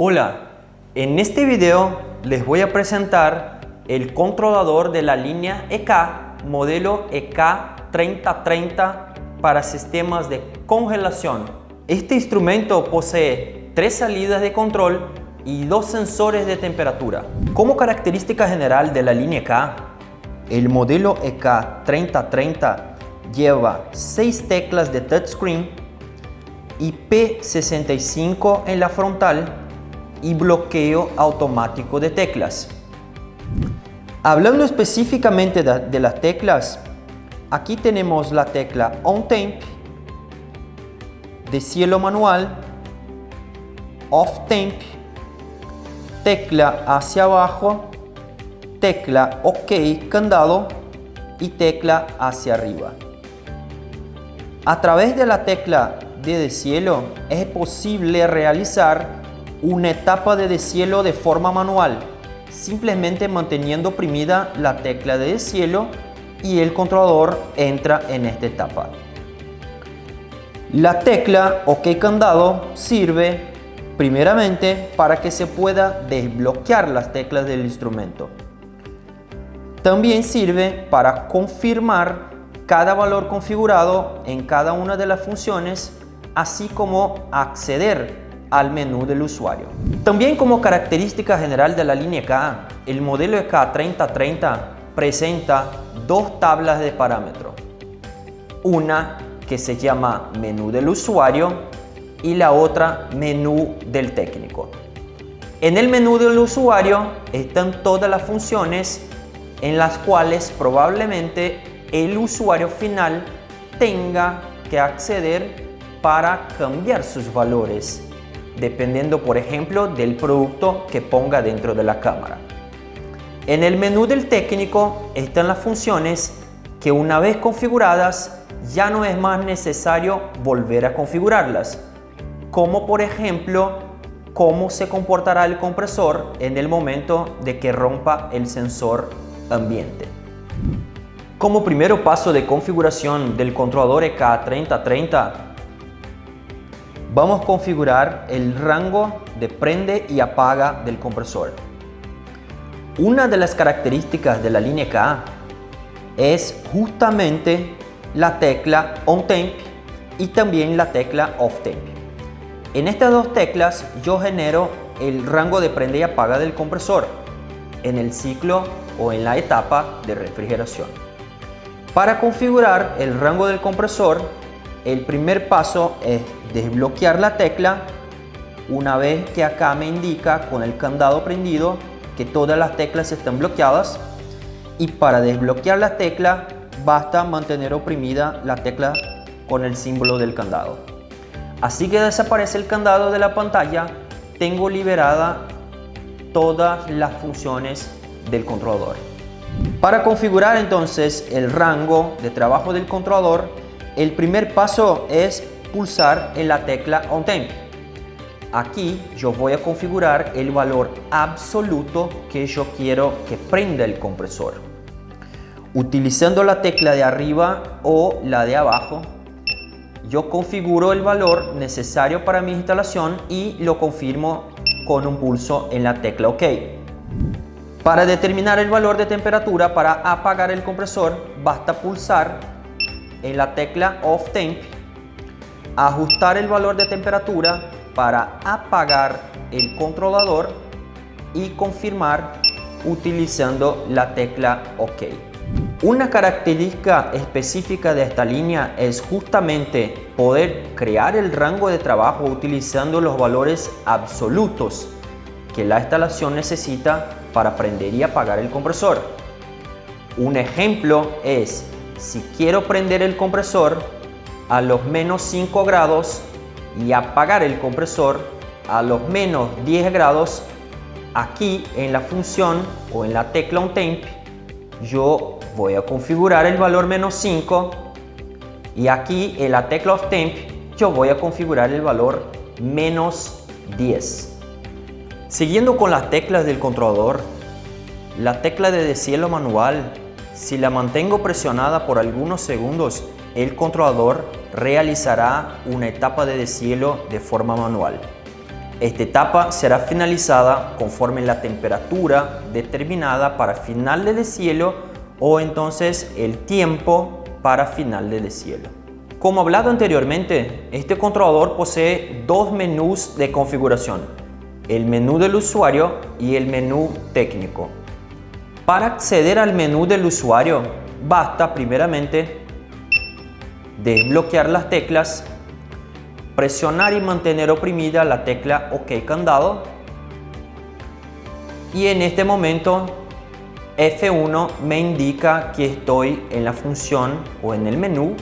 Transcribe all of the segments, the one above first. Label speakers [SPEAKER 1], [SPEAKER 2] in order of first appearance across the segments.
[SPEAKER 1] Hola, en este video les voy a presentar el controlador de la línea EK modelo EK3030 para sistemas de congelación. Este instrumento posee 3 salidas de control y 2 sensores de temperatura. Como característica general de la línea EK, el modelo EK3030 lleva 6 teclas de touchscreen, IP65 en la frontal y bloqueo automático de teclas. Hablando específicamente de las teclas, aquí tenemos la tecla On Temp, deshielo manual, Off Temp, tecla hacia abajo, tecla OK candado y tecla hacia arriba. A través de la tecla de deshielo es posible realizar una etapa de deshielo de forma manual, simplemente manteniendo oprimida la tecla de deshielo y el controlador entra en esta etapa. La tecla OK candado sirve primeramente para que se pueda desbloquear las teclas del instrumento. También sirve para confirmar cada valor configurado en cada una de las funciones, así como acceder al menú del usuario. También como característica general de la línea EK, el modelo EK3030 presenta 2 tablas de parámetros. Una que se llama menú del usuario y la otra menú del técnico. En el menú del usuario están todas las funciones en las cuales probablemente el usuario final tenga que acceder para cambiar sus valores, dependiendo, por ejemplo, del producto que ponga dentro de la cámara. En el menú del técnico están las funciones que, una vez configuradas, ya no es más necesario volver a configurarlas, como por ejemplo cómo se comportará el compresor en el momento de que rompa el sensor ambiente. Como primer paso de configuración del controlador EK3030, vamos a configurar el rango de prende y apaga del compresor. Una de las características de la línea EK es justamente la tecla On Temp y también la tecla Off Temp. En estas 2 teclas yo genero el rango de prende y apaga del compresor en el ciclo o en la etapa de refrigeración. Para configurar el rango del compresor, el primer paso es desbloquear la tecla. Una vez que acá me indica con el candado prendido que todas las teclas están bloqueadas, y para desbloquear la tecla basta mantener oprimida la tecla con el símbolo del candado. Así que desaparece el candado de la pantalla, tengo liberada todas las funciones del controlador. Para configurar entonces el rango de trabajo del controlador, el primer paso es pulsar en la tecla On Temp. Aquí yo voy a configurar el valor absoluto que yo quiero que prenda el compresor. Utilizando la tecla de arriba o la de abajo, yo configuro el valor necesario para mi instalación y lo confirmo con un pulso en la tecla OK. Para determinar el valor de temperatura para apagar el compresor, basta pulsar en la tecla Off Temp, ajustar el valor de temperatura para apagar el controlador y confirmar utilizando la tecla OK. Una característica específica de esta línea es justamente poder crear el rango de trabajo utilizando los valores absolutos que la instalación necesita para prender y apagar el compresor. Un ejemplo es: si quiero prender el compresor a los menos 5 grados y apagar el compresor a los menos 10 grados, aquí en la función o en la tecla On Temp yo voy a configurar el valor menos 5 y aquí en la tecla Off Temp yo voy a configurar el valor menos 10. Siguiendo con las teclas del controlador, la tecla de deshielo manual, si la mantengo presionada por algunos segundos, el controlador realizará una etapa de deshielo de forma manual. Esta etapa será finalizada conforme la temperatura determinada para final de deshielo o entonces el tiempo para final de deshielo. Como hablado anteriormente, este controlador posee dos menús de configuración, el menú del usuario y el menú técnico. Para acceder al menú del usuario, basta primeramente desbloquear las teclas, presionar y mantener oprimida la tecla OK candado y en este momento F1 me indica que estoy en la función o en el menú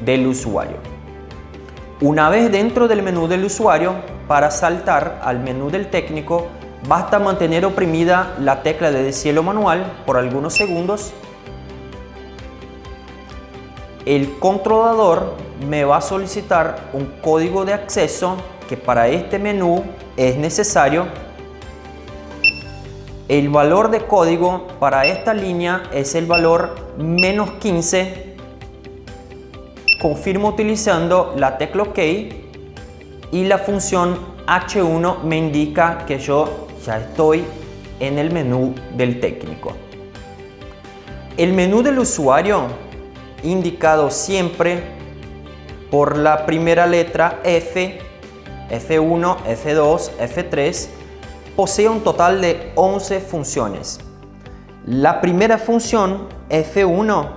[SPEAKER 1] del usuario. Una vez dentro del menú del usuario, para saltar al menú del técnico, basta mantener oprimida la tecla de deshielo manual por algunos segundos. El controlador me va a solicitar un código de acceso que para este menú es necesario. El valor de código para esta línea es el valor -15. Confirmo utilizando la tecla OK y la función H1 me indica que yo ya estoy en el menú del técnico. El menú del usuario, indicado siempre por la primera letra F, F1, F2, F3, posee un total de 11 funciones. La primera función, F1,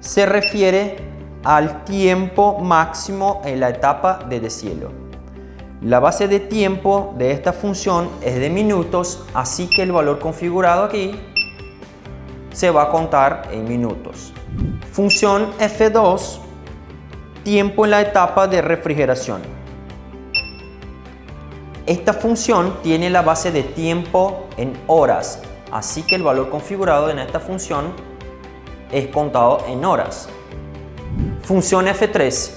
[SPEAKER 1] se refiere al tiempo máximo en la etapa de deshielo. La base de tiempo de esta función es de minutos, así que el valor configurado aquí se va a contar en minutos. Función F2, tiempo en la etapa de refrigeración. Esta función tiene la base de tiempo en horas, así que el valor configurado en esta función es contado en horas. Función F3.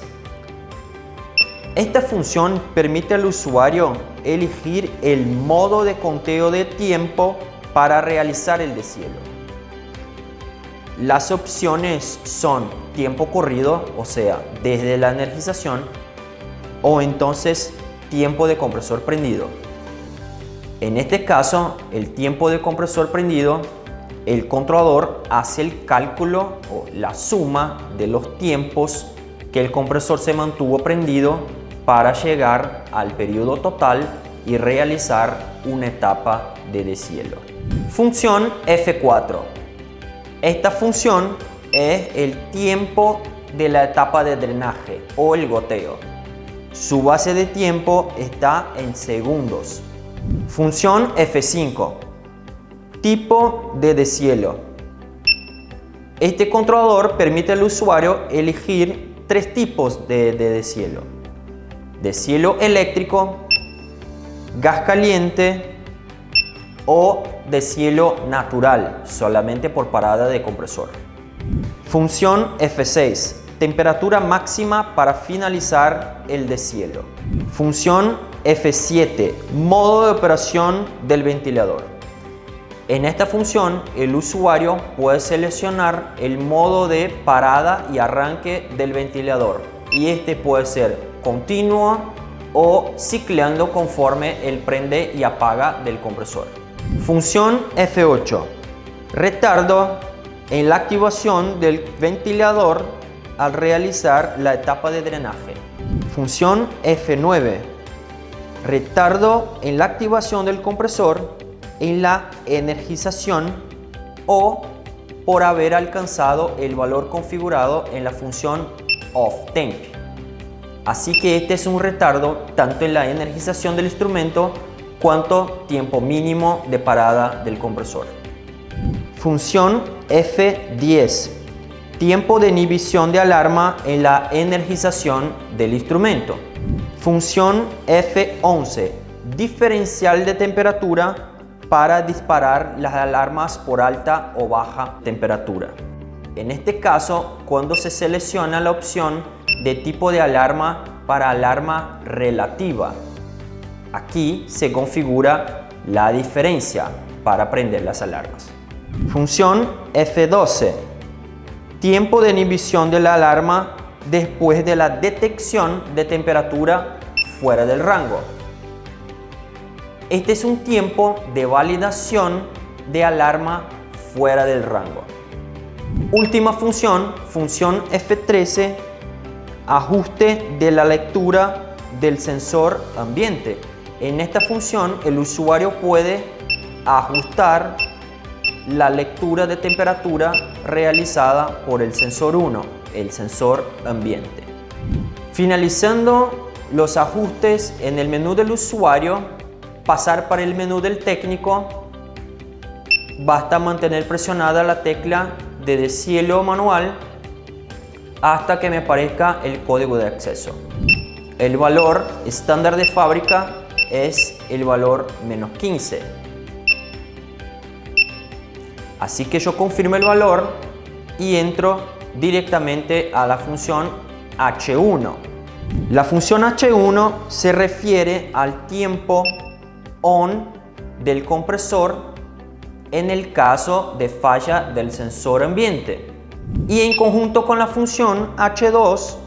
[SPEAKER 1] Esta función permite al usuario elegir el modo de conteo de tiempo para realizar el deshielo. Las opciones son tiempo corrido, o sea, desde la energización, o entonces tiempo de compresor prendido. En este caso, el tiempo de compresor prendido, el controlador hace el cálculo o la suma de los tiempos que el compresor se mantuvo prendido para llegar al periodo total y realizar una etapa de deshielo. Función F4. Esta función es el tiempo de la etapa de drenaje o el goteo. Su base de tiempo está en segundos. Función F5. Tipo de deshielo. Este controlador permite al usuario elegir tres tipos de deshielo: deshielo eléctrico, gas caliente o deshielo natural, solamente por parada de compresor. Función F6. Temperatura máxima para finalizar el deshielo. Función F7. Modo de operación del ventilador. En esta función, el usuario puede seleccionar el modo de parada y arranque del ventilador, y este puede ser continuo o ciclando conforme el prende y apaga del compresor. Función F8. Retardo en la activación del ventilador al realizar la etapa de drenaje. Función F9. Retardo en la activación del compresor en la energización o por haber alcanzado el valor configurado en la función OFF-TEMP. Así que este es un retardo tanto en la energización del instrumento cuanto tiempo mínimo de parada del compresor. Función F10. Tiempo de inhibición de alarma en la energización del instrumento. Función F11. Diferencial de temperatura para disparar las alarmas por alta o baja temperatura. En este caso, cuando se selecciona la opción de tipo de alarma para alarma relativa, aquí se configura la diferencia para prender las alarmas. Función F12. Tiempo de inhibición de la alarma después de la detección de temperatura fuera del rango. Este es un tiempo de validación de alarma fuera del rango. Última función, función F13, ajuste de la lectura del sensor ambiente. En esta función el usuario puede ajustar la lectura de temperatura realizada por el sensor 1, el sensor ambiente. Finalizando los ajustes en el menú del usuario, pasar para el menú del técnico, basta mantener presionada la tecla de deshielo manual hasta que me aparezca el código de acceso. El valor estándar de fábrica es el valor -15. Así que yo confirmo el valor y entro directamente a la función H1. La función H1 se refiere al tiempo on del compresor en el caso de falla del sensor ambiente. Y en conjunto con la función H2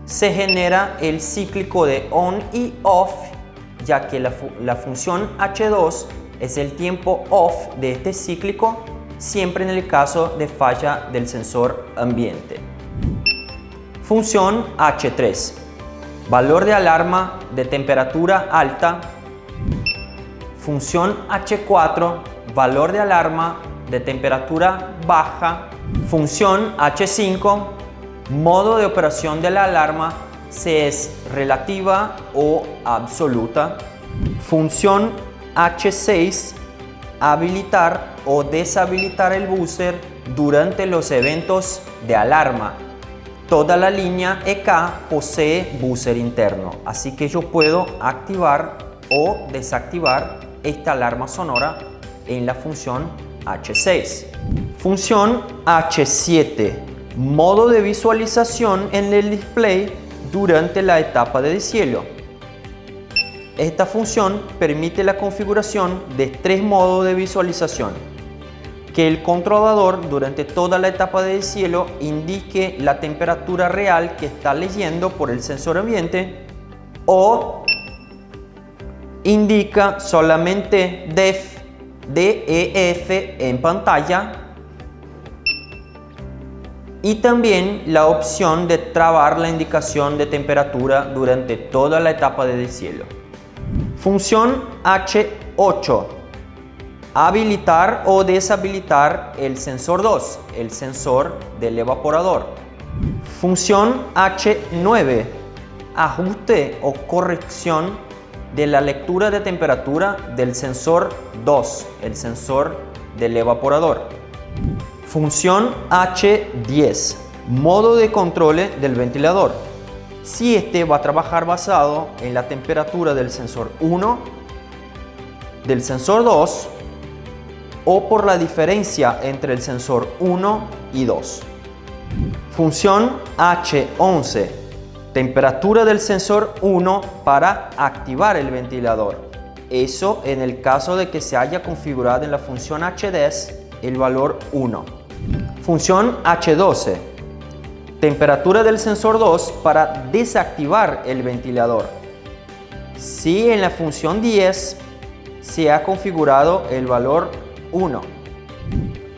[SPEAKER 1] se genera el cíclico de on y off, ya que la función H2 es el tiempo off de este cíclico, siempre en el caso de falla del sensor ambiente. Función H3, valor de alarma de temperatura alta. Función H4, valor de alarma de temperatura baja. Función H5, modo de operación de la alarma, si es relativa o absoluta. Función H6, habilitar o deshabilitar el buzzer durante los eventos de alarma. Toda la línea EK posee buzzer interno, así que yo puedo activar o desactivar esta alarma sonora en la función H6. Función H7, modo de visualización en el display durante la etapa de deshielo. Esta función permite la configuración de 3 modos de visualización. Que el controlador durante toda la etapa de deshielo indique la temperatura real que está leyendo por el sensor ambiente, o indica solamente DEF en pantalla, y también la opción de trabar la indicación de temperatura durante toda la etapa de deshielo. Función H8, habilitar o deshabilitar el sensor 2, el sensor del evaporador. Función H9, ajuste o corrección de la lectura de temperatura del sensor 2, el sensor del evaporador. Función H10, modo de control del ventilador. Si este va a trabajar basado en la temperatura del sensor 1, del sensor 2 o por la diferencia entre el sensor 1 y 2. Función H11, temperatura del sensor 1 para activar el ventilador. Eso en el caso de que se haya configurado en la función H10 el valor 1. Función H12, temperatura del sensor 2 para desactivar el ventilador. Si en la función 10 se ha configurado el valor 1.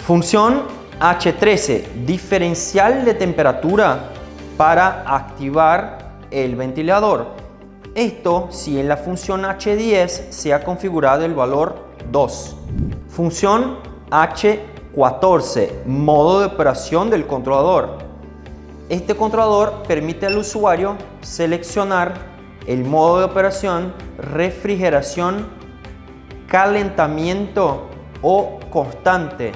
[SPEAKER 1] Función H13, diferencial de temperatura para activar el ventilador. Esto si en la función H10 se ha configurado el valor 2. Función H14, modo de operación del controlador. Este controlador permite al usuario seleccionar el modo de operación, refrigeración, calentamiento o constante.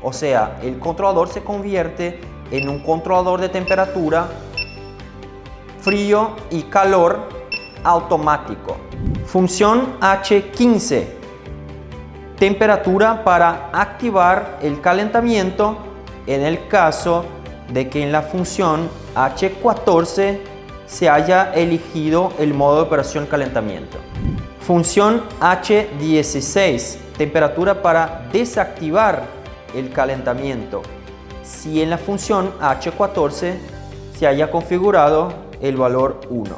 [SPEAKER 1] O sea, el controlador se convierte en un controlador de temperatura, frío y calor automático. Función H15, temperatura para activar el calentamiento en el caso de que en la función H14 se haya elegido el modo de operación calentamiento. Función H16, temperatura para desactivar el calentamiento, si en la función H14 se haya configurado el valor 1.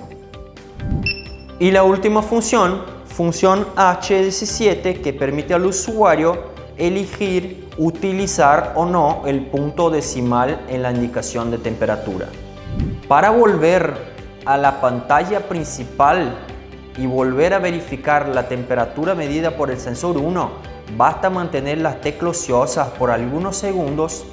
[SPEAKER 1] Y la última función, función H17 que permite al usuario elegir utilizar o no el punto decimal en la indicación de temperatura. Para volver a la pantalla principal y volver a verificar la temperatura medida por el sensor 1, basta mantener las teclas ociosas por algunos segundos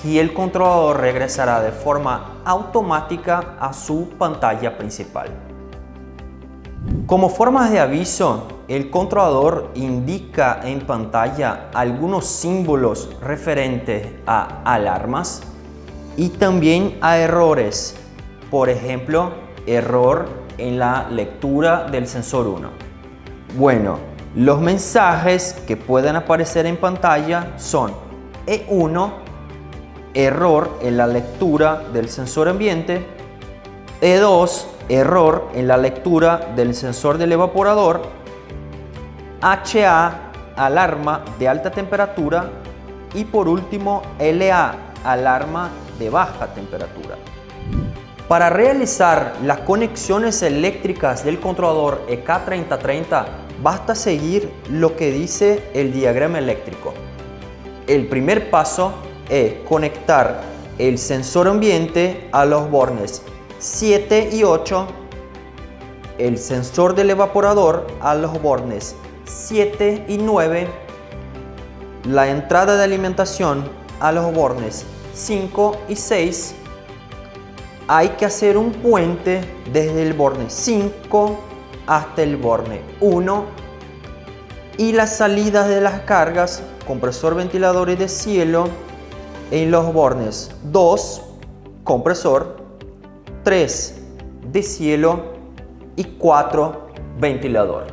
[SPEAKER 1] y el controlador regresará de forma automática a su pantalla principal. Como formas de aviso, el controlador indica en pantalla algunos símbolos referentes a alarmas y también a errores. Por ejemplo, error en la lectura del sensor 1. Bueno, los mensajes que pueden aparecer en pantalla son E1, error en la lectura del sensor ambiente, E2, error en la lectura del sensor del evaporador, HA, alarma de alta temperatura y por último LA, alarma de baja temperatura. Para realizar las conexiones eléctricas del controlador EK3030 basta seguir lo que dice el diagrama eléctrico. El primer paso es conectar el sensor ambiente a los bornes 7 y 8, el sensor del evaporador a los bornes 7 y 9, la entrada de alimentación a los bornes 5 y 6. Hay que hacer un puente desde el borne 5 hasta el borne 1 y las salidas de las cargas, compresor, ventilador y de cielo en los bornes 2, compresor, 3, de cielo y 4, ventilador.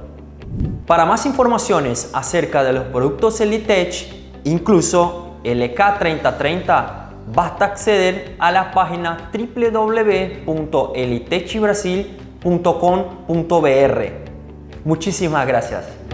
[SPEAKER 1] Para más informaciones acerca de los productos Elitech, incluso el EK3030, basta acceder a la página www.elitechibrasil.com.br. Muchísimas gracias.